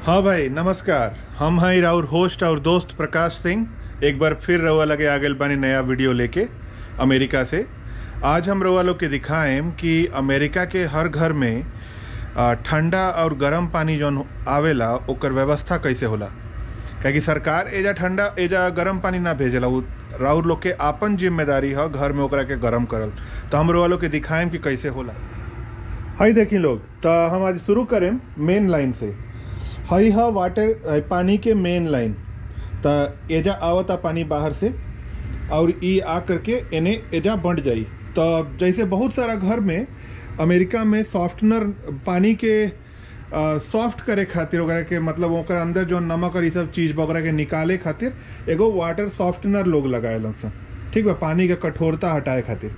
हाँ भाई नमस्कार। हम हैं राउर होस्ट और दोस्त प्रकाश सिंह। एक बार फिर रउआ लगे आ गइल बानी नया वीडियो लेके अमेरिका से। आज हम रउआ लोग के दिखाएम कि अमेरिका के हर घर में ठंडा और गर्म पानी जौन आवेला ओकर व्यवस्था कैसे होला। काहे कि सरकार एजा ठंडा एजा गर्म पानी ना भेजेला, उ राउर लोग के आपन जिम्मेदारी है घर में ओकरा के गर्म करल। तो हम रउआ लोग के दिखाएम कि कैसे होला। हई देखी लोग, तो हम आज शुरू करें मेन लाइन से। हई है वाटर पानी के मेन लाइन। तो एजा आवता पानी बाहर से और ई आ करके एने एजा बंट जाई। तो जैसे बहुत सारा घर में अमेरिका में सॉफ्टनर पानी के सॉफ्ट करे खातिर वगैरह के मतलब ओकर अंदर जो नमक और ये सब चीज़ वगैरह के निकाले खातिर एगो वाटर सॉफ्टनर लोग लगाए सन। ठीक बा, पानी के कठोरता हटाए खातिर।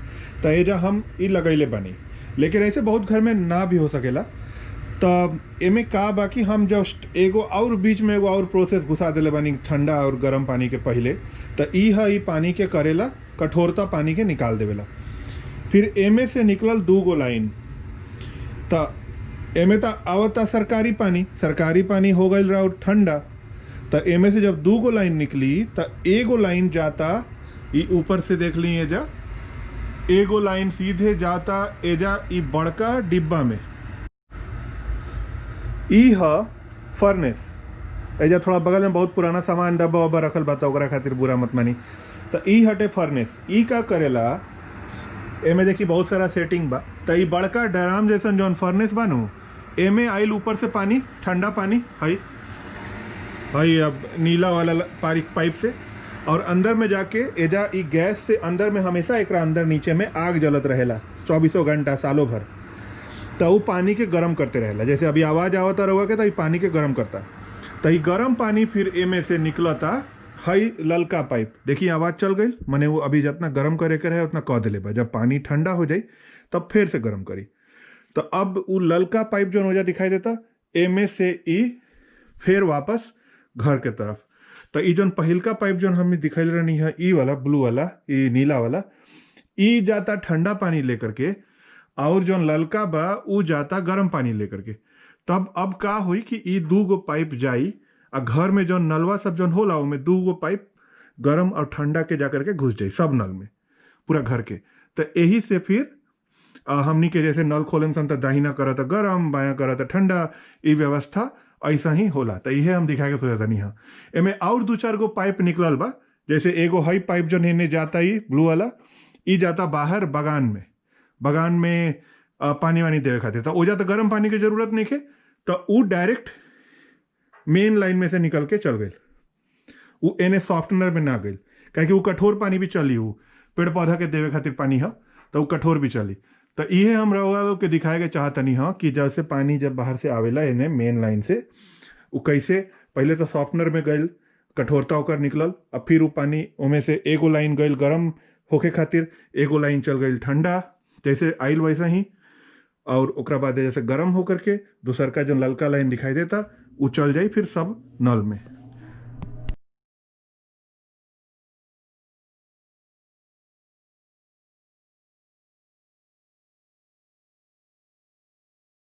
तो एजा हम ई लगैले बनी, लेकिन ऐसे बहुत घर में ना भी हो सकेला। तो एमे का बाकी हम जस्ट एगो और बीच में एगो और प्रोसेस घुसा दिले बानी ठंडा और गर्म पानी के पहले। तो ई पानी के करेला कठोरता पानी के निकाल देवेला। फिर एमे से निकलल 2 गो लाइन। तो एमे तो आवता सरकारी पानी हो गई रहा ठंडा। तो एमे से जब 2 गो लाइन निकली तो एगो लाइन जाता ई ऊपर से देख ली एजा, एगो लाइन सीधे जाता एजा ई बड़का डिब्बा में। ई है फर्नेस। एजा थोड़ा बगल में बहुत पुराना सामान डब्बा वब्बा रखल बा तो ओकरा खातिर बुरा मत मानी। तो ई हटे फर्नेस। ई का करेला, एमे देखी बहुत सारा सेटिंग बा। तो ई बड़का ड्राम जैसन जौन फर्नेस बानू, एमे आइल ऊपर से पानी, ठंडा पानी हई अब नीला वाला पाइप से, और अंदर में जाके एजा ई गैस से अंदर में हमेशा एकरा अंदर नीचे में आग जलत रहेला 24 घंटा सालों भर। तो वो पानी के गर्म करते रहेला। जैसे अभी आवाज़ आवता रहुआ के तो ये पानी के गर्म करता। तो ये गर्म पानी फिर एमे से निकलता हई ललका पाइप। देखिए आवाज़ चल गई, मने वो अभी जितना गर्म करे के रहे उतना कह दिले बा। जब पानी ठंडा हो जाए तब फिर से गर्म करी। तो अब वो ललका पाइप जो नोजा दिखाई देता, एमे से ई फिर वापस घर के तरफ। तो ई जौन पहिलका पाइप जौन हमें दिखाई रहनी है, ई वाला ब्लू वाला, ई नीला वाला, ई जाता ठंडा पानी लेकर के, और जो ललका बा उ जाता गर्म पानी लेकर के। तब अब का हुई कि ई 2 गो पाइप जाई आ घर में जो नलवा सब जौन होला उमें 2 गो पाइप गर्म और ठंडा के जाकर के घुस जाई सब नल में, पूरा घर के। तो यही से फिर हमनी के जैसे नल खोले सन तो दाहिना करता गर्म, बायां करता ठंडा, ई व्यवस्था ऐसा ही होला। तो इहे हम दिखा के सोचा था। नहीं हाँ, एमे और 2-4 गो पाइप निकलल बा। जैसे एगो हई पाइप जो इन्हें जाता ही ब्लू वाला, ई जाता बाहर बगान में पानी वानी देवे खातिर। तो ओजा तो गर्म पानी की जरूरत नहीं है। तो वो डायरेक्ट मेन लाइन में से निकल के चल गई, वो एने सॉफ्टनर में ना गई। काहे कि वो कठोर पानी भी चली, वो पेड़ पौधा के देवे खातिर पानी है तो वो कठोर भी चली। तो ये हम रउआ लोग के दिखाए के चाहतनी हाँ कि जैसे पानी जब बाहर से आवेला एने मेन लाइन से, वो कैसे पहले तो सॉफ्टनर में गई, कठोरता होकर निकलल। अब फिर वो पानी उमें से एगो लाइन गई गर्म होके खातिर, एगो लाइन चल गई ठंडा जैसे आइल वैसा ही, और ओकरा बाद जैसे गर्म होकर के दूसर का जो ललका लाइन दिखाई देता वो चल जाई फिर सब नल में।